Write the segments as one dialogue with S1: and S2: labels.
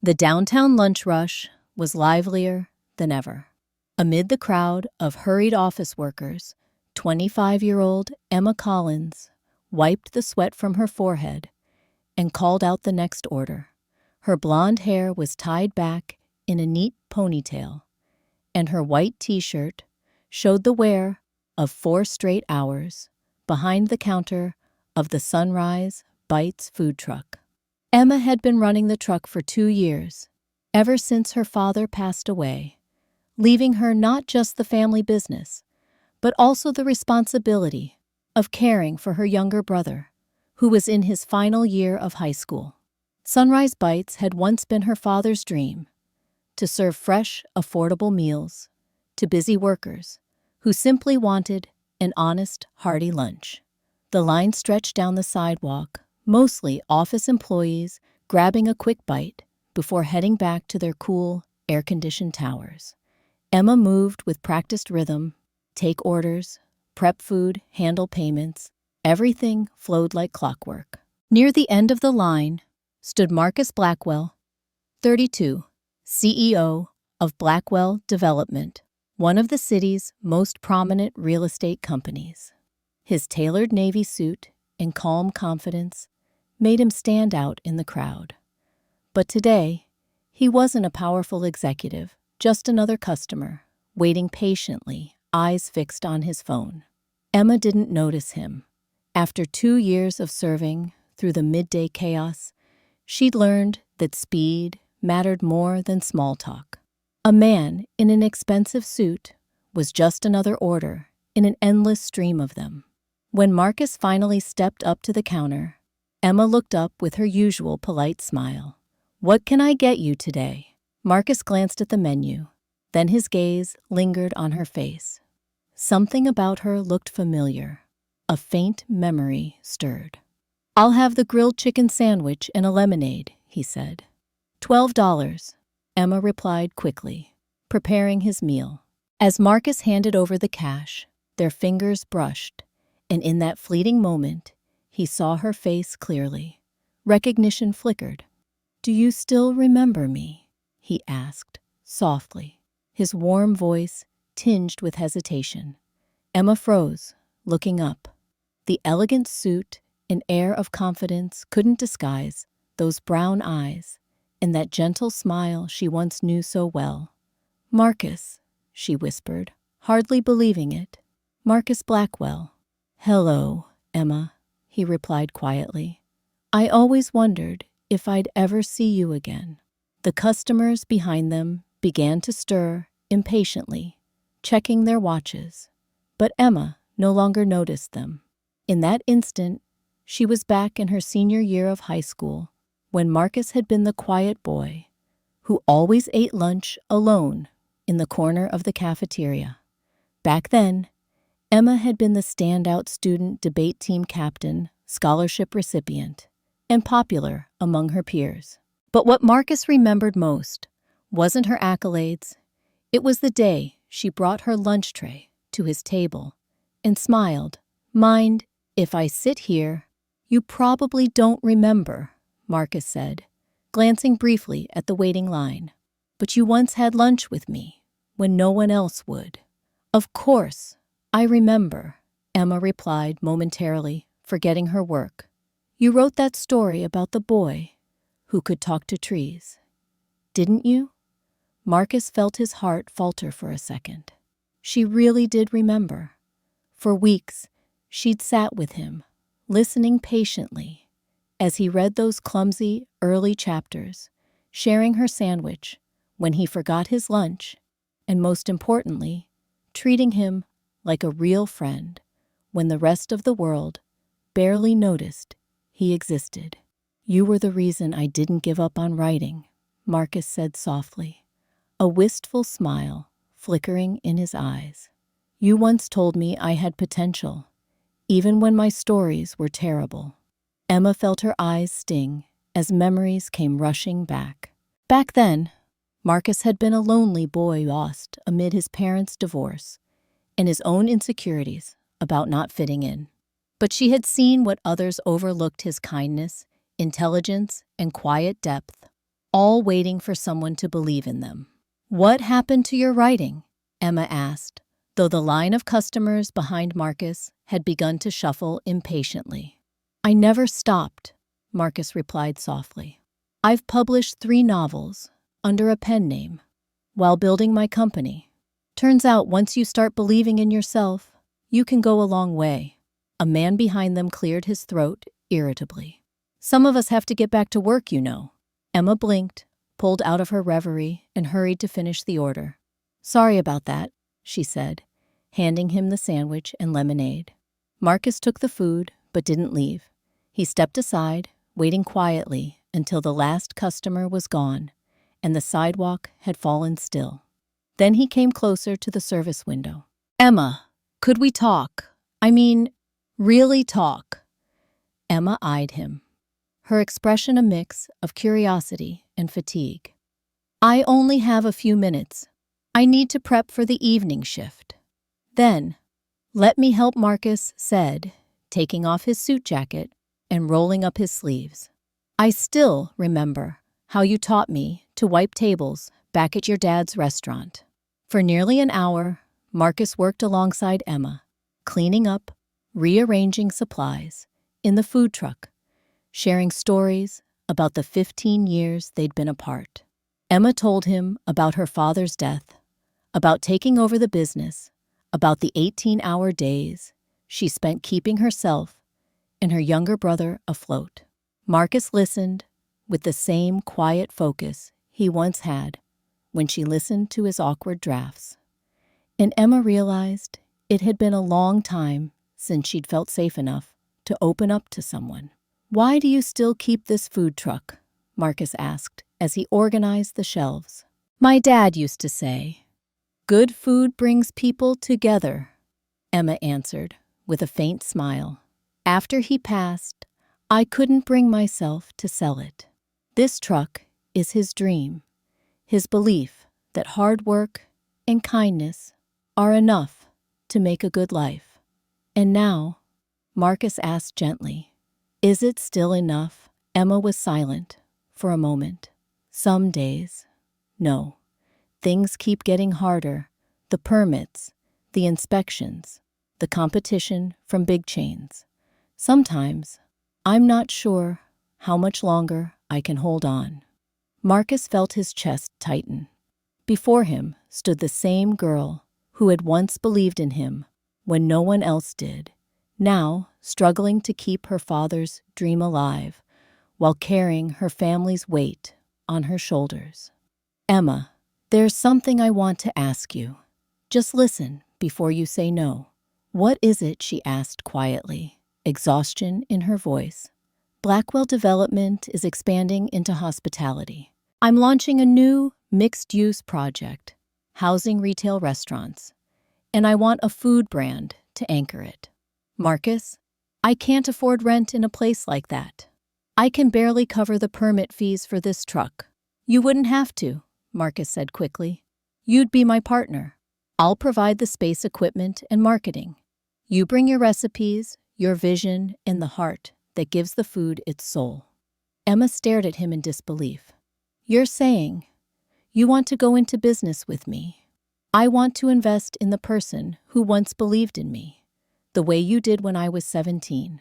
S1: The downtown lunch rush was livelier than ever. Amid the crowd of hurried office workers, 25-year-old Emma Collins wiped the sweat from her forehead and called out the next order. Her blonde hair was tied back in a neat ponytail, and her white t-shirt showed the wear of 4 straight hours behind the counter of the Sunrise Bites food truck. Emma had been running the truck for 2 years, ever since her father passed away, leaving her not just the family business, but also the responsibility of caring for her younger brother, who was in his final year of high school. Sunrise Bites had once been her father's dream, to serve fresh, affordable meals to busy workers who simply wanted an honest, hearty lunch. The line stretched down the sidewalk, mostly office employees grabbing a quick bite before heading back to their cool, air-conditioned towers. Emma moved with practiced rhythm, take orders, prep food, handle payments. Everything flowed like clockwork. Near the end of the line stood Marcus Blackwell, 32, CEO of Blackwell Development, one of the city's most prominent real estate companies. His tailored navy suit and calm confidence made him stand out in the crowd. But today, he wasn't a powerful executive, just another customer, waiting patiently, eyes fixed on his phone. Emma didn't notice him. After 2 years of serving through the midday chaos, she'd learned that speed mattered more than small talk. A man in an expensive suit was just another order in an endless stream of them. When Marcus finally stepped up to the counter, Emma looked up with her usual polite smile. "What can I get you today?" Marcus glanced at the menu, then his gaze lingered on her face. Something about her looked familiar. A faint memory stirred. "I'll have the grilled chicken sandwich and a lemonade," he said. $12, Emma replied quickly, preparing his meal. As Marcus handed over the cash, their fingers brushed, and in that fleeting moment, he saw her face clearly. Recognition flickered. "Do you still remember me?" he asked, softly, his warm voice tinged with hesitation. Emma froze, looking up. The elegant suit and air of confidence couldn't disguise those brown eyes and that gentle smile she once knew so well. "Marcus," she whispered, hardly believing it. "Marcus Blackwell." "Hello, Emma," he replied quietly. "I always wondered if I'd ever see you again." The customers behind them began to stir impatiently, checking their watches, but Emma no longer noticed them. In that instant, she was back in her senior year of high school, when Marcus had been the quiet boy who always ate lunch alone in the corner of the cafeteria. Back then, Emma had been the standout student debate team captain, scholarship recipient, and popular among her peers. But what Marcus remembered most wasn't her accolades. It was the day she brought her lunch tray to his table and smiled. "Mind if I sit here?" "You probably don't remember," Marcus said, glancing briefly at the waiting line. "But you once had lunch with me when no one else would." "Of course, I remember," Emma replied momentarily, forgetting her work. "You wrote that story about the boy who could talk to trees, didn't you?" Marcus felt his heart falter for a second. She really did remember. For weeks, she'd sat with him, listening patiently as he read those clumsy early chapters, sharing her sandwich when he forgot his lunch, and most importantly, treating him like a real friend when the rest of the world barely noticed he existed. "You were the reason I didn't give up on writing," Marcus said softly, a wistful smile flickering in his eyes. "You once told me I had potential, even when my stories were terrible." Emma felt her eyes sting as memories came rushing back. Back then, Marcus had been a lonely boy lost amid his parents' divorce and his own insecurities about not fitting in. But she had seen what others overlooked: his kindness, intelligence, and quiet depth. all waiting for someone to believe in them. "What happened to your writing?" Emma asked, though the line of customers behind Marcus had begun to shuffle impatiently. "I never stopped," Marcus replied softly. "I've published 3 novels under a pen name while building my company. Turns out once you start believing in yourself, you can go a long way." A man behind them cleared his throat irritably. "Some of us have to get back to work, you know." Emma blinked, pulled out of her reverie, and hurried to finish the order. "Sorry about that," she said, handing him the sandwich and lemonade. Marcus took the food, but didn't leave. He stepped aside, waiting quietly until the last customer was gone and the sidewalk had fallen still. Then he came closer to the service window. "Emma, could we talk? I mean, really talk?" Emma eyed him, her expression a mix of curiosity and fatigue. "I only have a few minutes. I need to prep for the evening shift." "Then, let me help," Marcus said, taking off his suit jacket and rolling up his sleeves. "I still remember how you taught me to wipe tables back at your dad's restaurant." For nearly an hour, Marcus worked alongside Emma, cleaning up, rearranging supplies in the food truck, sharing stories about the 15 years they'd been apart. Emma told him about her father's death, about taking over the business, about the 18-hour days she spent keeping herself and her younger brother afloat. Marcus listened with the same quiet focus he once had when she listened to his awkward drafts. And Emma realized it had been a long time since she'd felt safe enough to open up to someone. "Why do you still keep this food truck?" Marcus asked as he organized the shelves. "My dad used to say, 'Good food brings people together,'" Emma answered with a faint smile. "After he passed, I couldn't bring myself to sell it. This truck is his dream, his belief that hard work and kindness are enough to make a good life." "And now," Marcus asked gently, "is it still enough?" Emma was silent for a moment. "Some days, no. Things keep getting harder. The permits, the inspections, the competition from big chains. Sometimes, I'm not sure how much longer I can hold on." Marcus felt his chest tighten. Before him stood the same girl who had once believed in him when no one else did, now struggling to keep her father's dream alive while carrying her family's weight on her shoulders. "Emma, there's something I want to ask you. Just listen before you say no." "What is it?" she asked quietly, exhaustion in her voice. "Blackwell Development is expanding into hospitality. I'm launching a new mixed-use project, housing retail restaurants, and I want a food brand to anchor it." "Marcus, I can't afford rent in a place like that. I can barely cover the permit fees for this truck." "You wouldn't have to," Marcus said quickly. "You'd be my partner. I'll provide the space, equipment, and marketing. You bring your recipes, your vision, and the heart that gives the food its soul." Emma stared at him in disbelief. "You're saying you want to go into business with me? I want to invest in the person who once believed in me, the way you did when I was 17.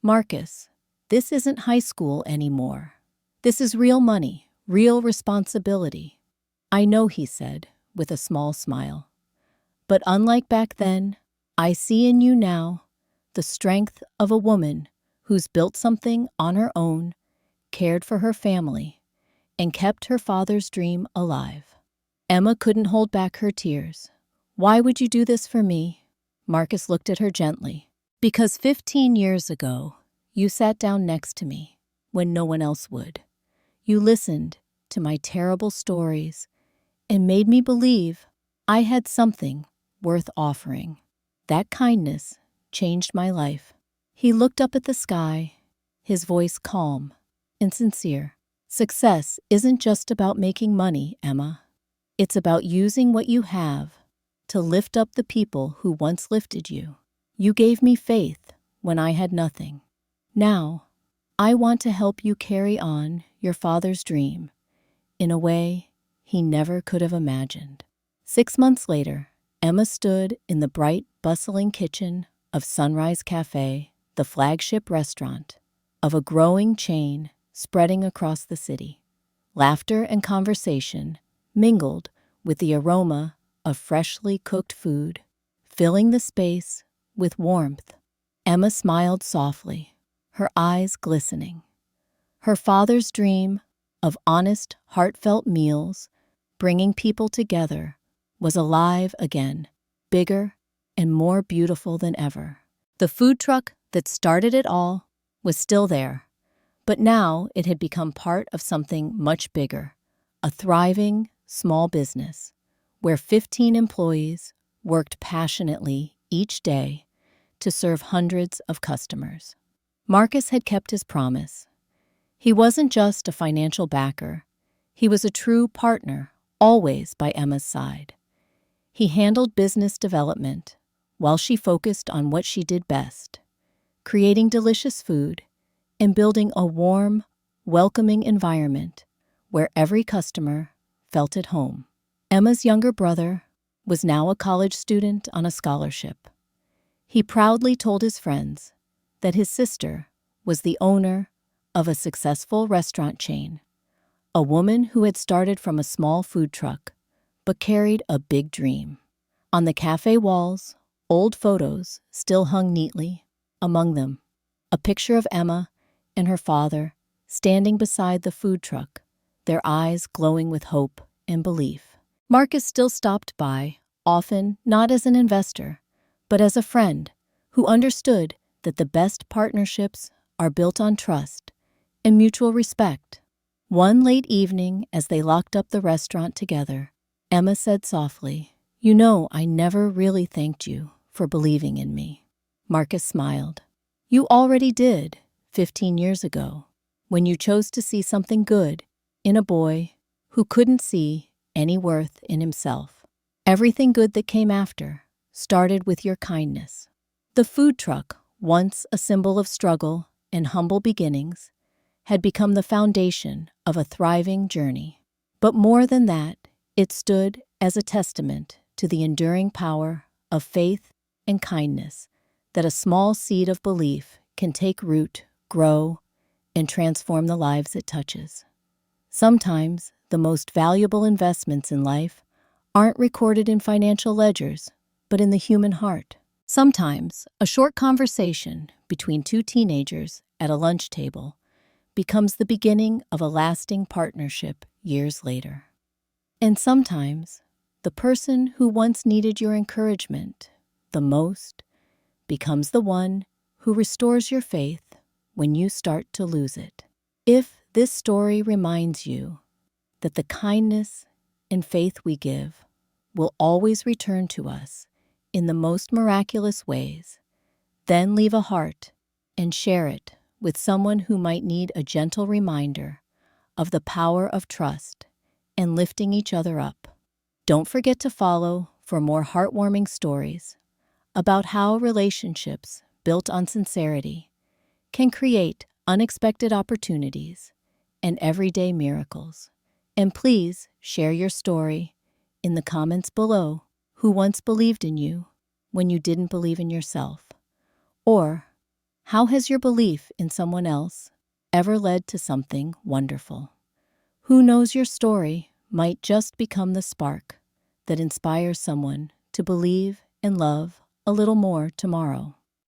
S1: Marcus, this isn't high school anymore. This is real money, real responsibility." "I know," he said, with a small smile. "But unlike back then, I see in you now the strength of a woman who's built something on her own, cared for her family, and kept her father's dream alive." Emma couldn't hold back her tears. "Why would you do this for me?" Marcus looked at her gently. "Because 15 years ago, you sat down next to me when no one else would. You listened to my terrible stories and made me believe I had something worth offering. That kindness changed my life." He looked up at the sky, his voice calm and sincere. "Success isn't just about making money, Emma. It's about using what you have to lift up the people who once lifted you. You gave me faith when I had nothing. Now, I want to help you carry on your father's dream in a way he never could have imagined. 6 months later, Emma stood in the bright, bustling kitchen of Sunrise Cafe, the flagship restaurant of a growing chain spreading across the city. Laughter and conversation mingled with the aroma of freshly cooked food, filling the space with warmth. Emma smiled softly, her eyes glistening. Her father's dream of honest, heartfelt meals, bringing people together, was alive again, bigger and more beautiful than ever. The food truck that started it all was still there, but now it had become part of something much bigger, a thriving small business where 15 employees worked passionately each day to serve hundreds of customers. Marcus had kept his promise. He wasn't just a financial backer, he was a true partner, always by Emma's side. He handled business development while she focused on what she did best, creating delicious food and building a warm, welcoming environment where every customer felt at home. Emma's younger brother was now a college student on a scholarship. He proudly told his friends that his sister was the owner of a successful restaurant chain, a woman who had started from a small food truck but carried a big dream. On the cafe walls, old photos still hung neatly. Among them, a picture of Emma and her father standing beside the food truck, their eyes glowing with hope and belief. Marcus still stopped by, often not as an investor, but as a friend who understood that the best partnerships are built on trust and mutual respect. One late evening, as they locked up the restaurant together, Emma said softly, "You know, I never really thanked you for believing in me." Marcus smiled. "You already did 15 years ago, when you chose to see something good in a boy who couldn't see any worth in himself. Everything good that came after started with your kindness." The food truck, once a symbol of struggle and humble beginnings, had become the foundation of a thriving journey. But more than that, it stood as a testament to the enduring power of faith and kindness, that a small seed of belief can take root, grow, and transform the lives it touches. Sometimes the most valuable investments in life aren't recorded in financial ledgers, but in the human heart. Sometimes a short conversation between two teenagers at a lunch table becomes the beginning of a lasting partnership years later. And sometimes the person who once needed your encouragement the most becomes the one who restores your faith when you start to lose it. If this story reminds you that the kindness and faith we give will always return to us in the most miraculous ways, then leave a heart and share it with someone who might need a gentle reminder of the power of trust and lifting each other up. Don't forget to follow for more heartwarming stories about how relationships built on sincerity can create unexpected opportunities and everyday miracles. And please share your story in the comments below. Who once believed in you when you didn't believe in yourself? Or how has your belief in someone else ever led to something wonderful? Who knows, your story might just become the spark that inspires someone to believe and love a little more tomorrow.